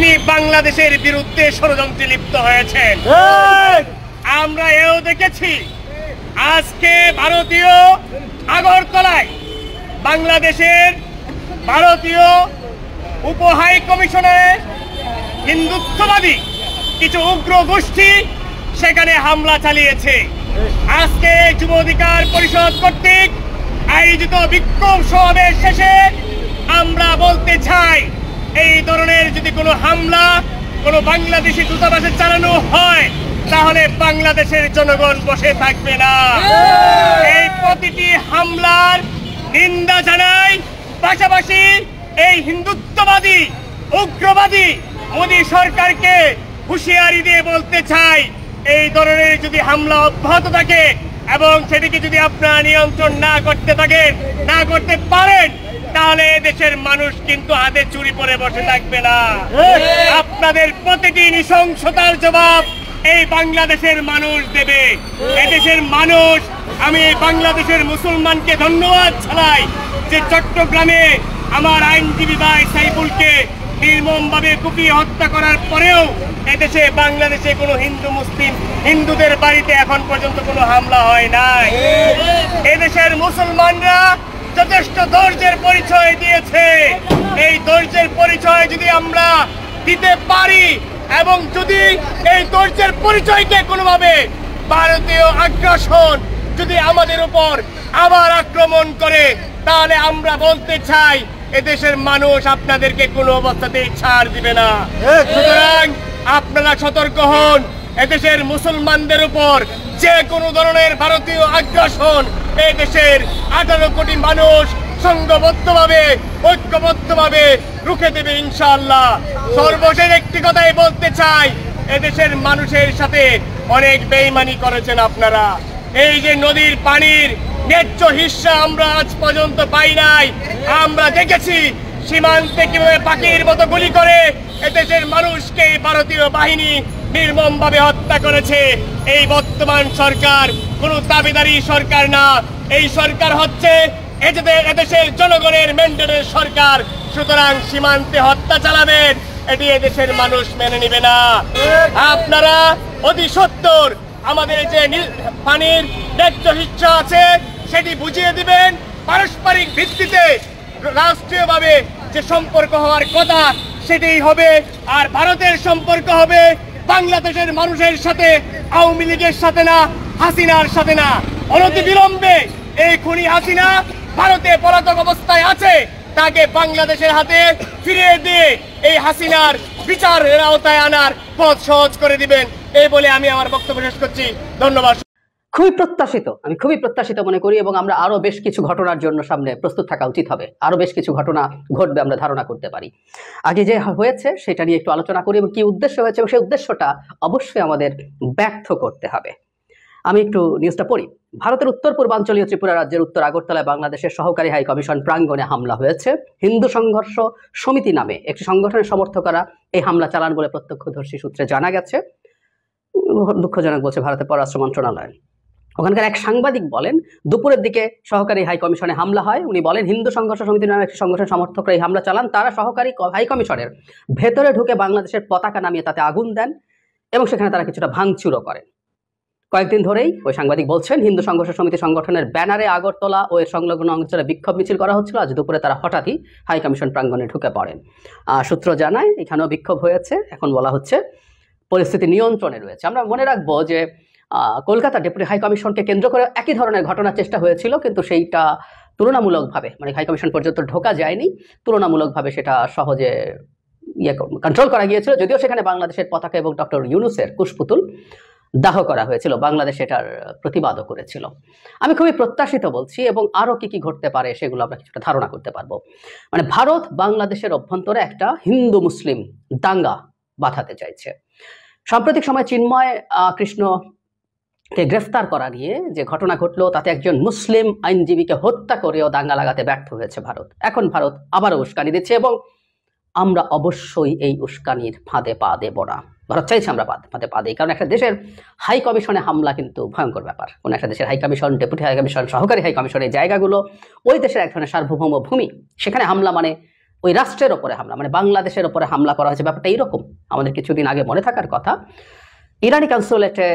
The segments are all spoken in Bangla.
তিনি বাংলাদেশের বিরুদ্ধে ষড়যন্ত্রে লিপ্ত হয়েছেন। আমরা এও দেখেছি আজকে ভারতীয় আগরতলায় বাংলাদেশের ভারতীয় উপ হাই কমিশনে হিন্দুত্ববাদী কিছু উগ্র গোষ্ঠী সেখানে হামলা চালিয়েছে। আজকে যুব অধিকার পরিষদ কর্তৃক আয়োজিত বিক্ষোভ সমাবেশ শেষে আমরা বলতে চাই, এই ধরনের যদি কোনো হামলা কোনো বাংলাদেশি দূতাবাসে চালানো হয় তাহলে বাংলাদেশের জনগণ বসে থাকবে না। এই প্রতিটি হামলার নিন্দা জানাই, পাশাপাশি এই হিন্দুত্ববাদী উগ্রবাদী মোদী সরকারকে হুঁশিয়ারি দিয়ে বলতে চাই, এই ধরনের যদি হামলা অব্যাহত থাকে এবং সেটিকে যদি আপনারা নিয়ন্ত্রণ না করতে পারেন তাহলে দেশের মানুষ কিন্তু হাতে চুরি পরে বসে থাকবে না। আপনাদের প্রতিটি নৃশংসতার জবাব এই বাংলাদেশের মানুষ দেবে। এদেশের মানুষ, আমি বাংলাদেশের মুসলমানকে ধন্যবাদ জানাই যে চট্টগ্রামে আমার আইনজীবী ভাই সাইফুলকে নির্মমভাবে কুপিয়ে হত্যা করার পরেও এদেশে বাংলাদেশে কোনো হিন্দুদের বাড়িতে এখন পর্যন্ত কোনো হামলা হয় নাই। এদেশের মুসলমানরা যথেষ্ট ধৈর্যের পরিচয় দিয়েছে। এই ধৈর্যের পরিচয় যদি আমরা দিতে পারি এবং যদি এই ধৈর্যের পরিচয়কে কোনোভাবে ভারতীয় আগ্রাসন যদি আমাদের উপর আবার আক্রমণ করে তাহলে আমরা বলতে চাই এদেশের মানুষ আপনাদেরকে কোনো অবস্থাতেই ছাড় দিবে না। সুতরাং আপনারা সতর্ক হন। এদেশের মুসলমানদের উপর যে কোনো ধরনের ভারতীয় আগ্রাসন এই দেশের 18 কোটি মানুষ সংঘবদ্ধভাবে ঐক্যবদ্ধভাবে রুখে দেবে ইনশাআল্লাহ। সর্বশেষ একটি কথাই বলতে চাই, এদেশের মানুষের সাথে অনেক বেইমানি করেছেন আপনারা। এই যে নদীর পানির ন্যায্য হিস্সা আমরা আজ পর্যন্ত পাই নাই। আমরা দেখেছি সীমান্তে কিভাবে পাখির মতো গুলি করে এদেশের মানুষকে ভারতীয় বাহিনী নির্মমভাবে হত্যা করেছে। এই বর্তমান সরকার কোনো দাবিদারি সরকার না, এই সরকার হচ্ছে এদেশের জনগণের ম্যান্ডেটের সরকার। সুতরাং সীমান্তে হত্যা চালাবেন এটি এদেশের মানুষ মেনে নিবে না। আপনারা অতি সত্বর আমাদের যে পানির ন্যায্য হিস্সা আছে সেটি বুঝিয়ে দিবেন। পারস্পরিক ভিত্তিতে রাষ্ট্রীয়ভাবে যে সম্পর্ক হওয়ার কথা সেটাই হবে। আর ভারতের সম্পর্ক হবে বাংলাদেশের মানুষের সাথে, আওয়ামী লীগের সাথে না, হাসিনার সাথে না। অনতিবিলম্বে এই খুনি হাসিনা ভারতে পলাতক অবস্থায় আছে, তাকে বাংলাদেশের হাতে ফিরিয়ে দিয়ে এই হাসিনার বিচারের আওতায় আনার পথ সহজ করে দিবেন। এই বলে আমি আমার বক্তব্য শেষ করছি। ধন্যবাদ। আমি খুবই প্রত্যাশিত মনে করি এবং আমরা আরো বেশ কিছু ঘটনার জন্য সামনে প্রস্তুত থাকা উচিত হবে। আরো বেশ কিছু ঘটনা ঘটবে আমরা ধারণা করতে পারি। আগে যে হয়েছে সেটা নিয়ে একটু আলোচনা করি এবং কি উদ্দেশ্য হয়েছে এবং সেই উদ্দেশ্যটা অবশ্যই আমাদের ব্যর্থ করতে হবে। আমি একটু নিউজটা পড়ি। ভারতের উত্তর পূর্বাঞ্চলীয় ত্রিপুরা রাজ্যের উত্তর আগরতলায় বাংলাদেশের সহকারী হাই কমিশন প্রাঙ্গণে হামলা হয়েছে। হিন্দু সংঘর্ষ সমিতি নামে একটি সংগঠনের সমর্থকরা এই হামলা চালান বলে প্রত্যক্ষদর্শী সূত্রে জানা গেছে। দুঃখজনক বলছে ভারতের পররাষ্ট্র মন্ত্রণালয়। ওখানকার এক সাংবাদিক বলেন, দুপুরের দিকে সহকারী হাই কমিশনে হামলা হয়। উনি বলেন, হিন্দু সংঘর্ষ সমিতি নামে একটি সংগঠনের সমর্থকরা এই হামলা চালান। তারা সহকারী হাই কমিশনের ভেতরে ঢুকে বাংলাদেশের পতাকা নামিয়ে তাতে আগুন দেন এবং সেখানে তারা কিছুটা ভাঙচুরও করেন। কয়েকদিন ধরেই ওই সাংবাদিক বলছেন, হিন্দু সংঘর্ষ সমিতি সংগঠনের ব্যানারে আগরতলা ও এর সংলগ্ন অঞ্চলে বিক্ষোভ মিছিল করা হচ্ছিল। আজ দুপুরে তারা হঠাৎই হাই কমিশন প্রাঙ্গণে ঢুকে পড়েন। সূত্র জানায় এখানেও বিক্ষোভ হয়েছে। এখন বলা হচ্ছে পরিস্থিতি নিয়ন্ত্রণে রয়েছে। আমরা মনে রাখবো যে কলকাতা ডেপুটি হাই কমিশনকে কেন্দ্র করে একই ধরনের ঘটনার চেষ্টা হয়েছিল, কিন্তু সেইটা তুলনামূলকভাবে মানে হাই কমিশন পর্যন্ত ঢোকা যায়নি। তুলনামূলকভাবে সেটা সহজে কন্ট্রোল করা গিয়েছিল, যদিও সেখানে বাংলাদেশের পতাকা এবং ডক্টর ইউনূসের কুশপুতুল দাহ করা হয়েছিল। বাংলাদেশ এটার প্রতিবাদও করেছিল। আমি খুবই প্রত্যাশিত বলছি এবং আরও কি কি ঘটতে পারে সেগুলো আমরা কিছুটা ধারণা করতে পারবো। মানে ভারত বাংলাদেশের অভ্যন্তরে একটা হিন্দু মুসলিম দাঙ্গা বাঁধাতে চাইছে। সাম্প্রতিক সময় চিন্ময় কৃষ্ণকে গ্রেফতার করা নিয়ে যে ঘটনা ঘটলো তাতে একজন মুসলিম আইনজীবীকে হত্যা করেও দাঙ্গা লাগাতে ব্যর্থ হয়েছে ভারত। এখন ভারত আবারও উস্কানি দিচ্ছে এবং আমরা অবশ্যই এই উস্কানির ফাঁদে পা দেব না। ভারত চাইছে আমরা ফাঁদে পা দিই, কারণ একটা দেশের হাই কমিশনে হামলা কিন্তু ভয়ঙ্কর ব্যাপার। কোনো একটা দেশের high commission, deputy high commission, সহকারী হাই কমিশন, এই জায়গাগুলো ওই দেশের এক ধরনের সার্বভৌম ভূমি। সেখানে হামলা মানে ওই রাষ্ট্রের ওপরে হামলা, মানে বাংলাদেশের ওপরে হামলা করা হয়েছে, ব্যাপারটা এইরকম। আমাদের কিছুদিন আগে মনে থাকার কথা, ইরানি কনসুলেটে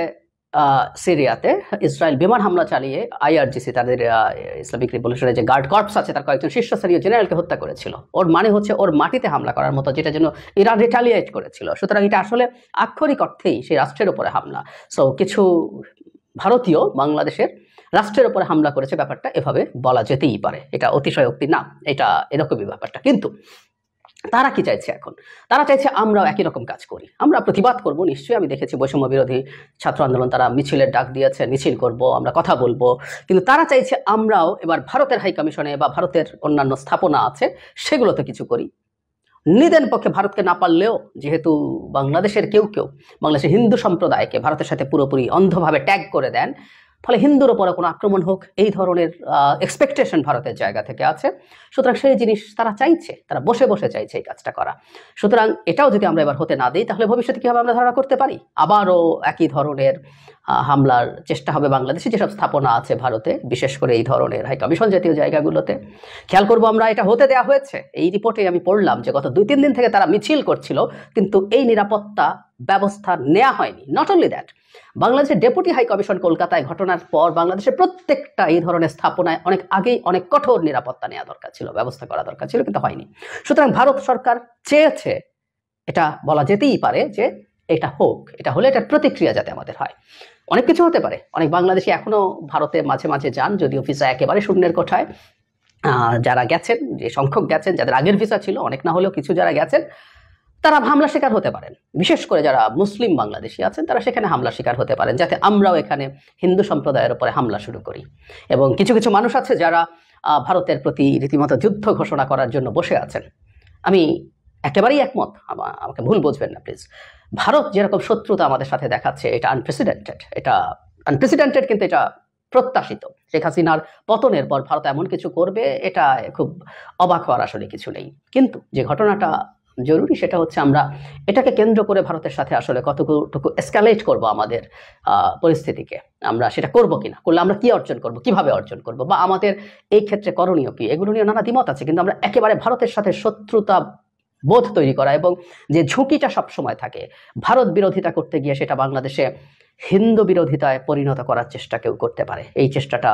সিরিয়াতে ইসরায়েল বিমান হামলা চালিয়ে আইআরজিসি, তাদের ইসলামিক রিভলিউশনারি যে গার্ড কর্পস আছে, তার কয়েকজন শীর্ষস্থানীয় জেনারেলকে হত্যা করেছিল। ওর মানে হচ্ছে ওর মাটিতে হামলা করার মতো, যেটা জন্য ইরান রিটালিয়েট করেছিল। সুতরাং এটা আসলে আক্ষরিক অর্থেই সেই রাষ্ট্রের উপরে হামলা। সো কিছু ভারতীয় বাংলাদেশের রাষ্ট্রের উপরে হামলা করেছে, ব্যাপারটা এভাবে বলা যেতেই পারে। এটা অতিশয়োক্তি না, এটা এরকমই ব্যাপারটা। কিন্তু তারা কি চাইছে এখন? তারা চাইছে আমরাও একই রকম কাজ করি, আমরা প্রতিবাদ করব। নিশ্চয়ই আমি দেখেছি বৈষম্য বিরোধী ছাত্র আন্দোলন, তারা মিছিলের ডাক দিয়েছে, মিছিল করব, আমরা কথা বলবো। কিন্তু তারা চাইছে আমরাও এবার ভারতের হাই কমিশনে বা ভারতের অন্যান্য স্থাপনা আছে সেগুলোতে কিছু করি। নিদেন পক্ষে ভারতকে না পারলেও, যেহেতু বাংলাদেশের কেউ বাংলাদেশের হিন্দু সম্প্রদায়কে ভারতের সাথে পুরোপুরি অন্ধভাবে ট্যাগ করে দেন, ফলে হিন্দুর ওপরে কোনো আক্রমণ হোক এই ধরনের এক্সপেকটেশন ভারতের জায়গা থেকে আছে। সুতরাং সেই জিনিস তারা চাইছে, তারা বসে বসে চাইছে এই কাজটা করা। সুতরাং এটাও যদি আমরা এবার হতে না দিই, তাহলে ভবিষ্যতে কীভাবে আমরা ধারণা করতে পারি আবারও একই ধরনের হামলার চেষ্টা হবে বাংলাদেশে যেসব স্থাপনা আছে ভারতে, বিশেষ করে এই ধরনের হাই কমিশন জাতীয় জায়গাগুলোতে। খেয়াল করবো আমরা, এটা হতে দেওয়া হয়েছে। এই রিপোর্টে আমি পড়লাম যে গত 2-3 দিন থেকে তারা মিছিল করছিল, কিন্তু এই নিরাপত্তা ব্যবস্থা নেওয়া হয়নি। নট অনলি দ্যাট, বাংলাদেশের ডেপুটি হাই কমিশন কলকাতায় ঘটনার পর বাংলাদেশের প্রত্যেকটা এই ধরনের স্থাপনায় অনেক আগেই অনেক কঠোর নিরাপত্তা নেওয়া দরকার ছিল, ব্যবস্থা করা দরকার ছিল, কিন্তু হয়নি। সুতরাং ভারত সরকার চেয়েছে, এটা বলা যেতেই পারে যে এটা হোক, এটা হলে এটার প্রতিক্রিয়া যাতে আমাদের হয়। অনেক কিছু হতে পারে। অনেক বাংলাদেশি এখনো ভারতে মাঝে মাঝে যান, যদিও ভিসা একেবারে শূন্যের কোঠায়। যারা গেছেন, যে সংখ্যক গেছেন, যাদের আগের ভিসা ছিল, অনেক না হলেও কিছু যারা গেছেন, তারা হামলা শিকার হতে পারেন। বিশেষ করে যারা মুসলিম বাংলাদেশি আছেন, তারা সেখানে হামলা শিকার হতে পারেন, যাতে আমরাও এখানে হিন্দু সম্প্রদায়ের উপরে হামলা শুরু করি। এবং কিছু কিছু মানুষ আছে যারা ভারতের প্রতি রীতিমতো যুদ্ধ ঘোষণা করার জন্য বসে আছেন। আমি একেবারেই একমত, আমাকে ভুল বুঝবেন না প্লিজ। ভারত যেরকম শত্রুতা আমাদের সাথে দেখাচ্ছে, এটা আনপ্রেসিডেন্টেড, কিন্তু এটা প্রত্যাশিত। শেখ হাসিনার পতনের পর ভারত এমন কিছু করবে, এটা খুব অবাক হওয়ার আসলে কিছু নেই। কিন্তু যে ঘটনাটা জরুরি সেটা হচ্ছে আমরা এটাকে কেন্দ্র করে ভারতের সাথে আসলে কতটুকু এসকালেট করব আমাদের পরিস্থিতিকে, আমরা সেটা করব কিনা, করলে আমরা কি অর্জন করব, কিভাবে অর্জন করব, বা আমাদের এই ক্ষেত্রে করণীয় কি, এগুলো নিয়ে নানা দ্বিমত আছে। কিন্তু আমরা একেবারে ভারতের সাথে শত্রুতা বোধ তৈরি করা এবং যে ঝুঁকিটা সবসময় থাকে ভারত বিরোধিতা করতে গিয়ে, সেটা বাংলাদেশে হিন্দু বিরোধিতায় পরিণত করার চেষ্টা কেউ করতে পারে। এই চেষ্টাটা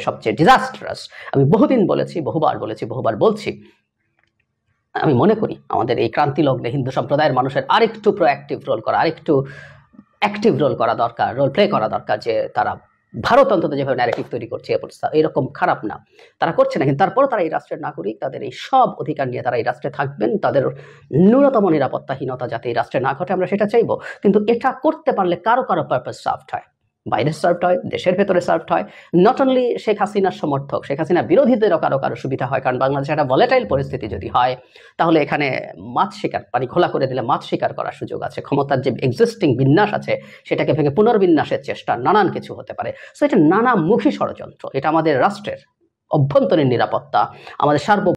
সবচেয়ে ডিজাস্ট্রাস। আমি বহুদিন বলেছি, বহুবার বলছি, আমি মনে করি আমাদের এই ক্রান্তি লগ্নে হিন্দু সম্প্রদায়ের মানুষের আরেকটু প্রোঅ্যাক্টিভ রোল করা, আরেকটু অ্যাক্টিভ রোল করা দরকার, রোল প্লে করা দরকার। যে তারা ভারত অন্তত যেভাবে ন্যারেটিভ তৈরি করছে এরকম খারাপ না, তারা করছে না, কিন্তু তারপরও তারা এই রাষ্ট্রের নাগরিক, তাদের এই সব অধিকার নিয়ে তারা এই রাষ্ট্রে থাকবেন, তাদের ন্যূনতম নিরাপত্তাহীনতা যাতে এই রাষ্ট্রে না ঘটে আমরা সেটা চাইবো। কিন্তু এটা করতে পারলে কারো পারপাস সার্ভড হয়, বাইরে সার্ভড হয়, দেশের ভেতরে সার্ভড হয়। নট অনলি শেখ হাসিনার সমর্থক, শেখ হাসিনা বিরোধীদেরও কারো সুবিধা হয়। কারণ বাংলাদেশে একটা ভলেটাইল পরিস্থিতি যদি হয়, তাহলে এখানে মাছ শিকার, পানি খোলা করে দিলে মাছ শিকার করার সুযোগ আছে। ক্ষমতার যে এক্সিস্টিং বিন্যাস আছে সেটাকে ভেঙে পুনর্বিন্যাসের চেষ্টা, নানান কিছু হতে পারে। সো এটা নানামুখী ষড়যন্ত্র। এটা আমাদের রাষ্ট্রের অভ্যন্তরীণ নিরাপত্তা, আমাদের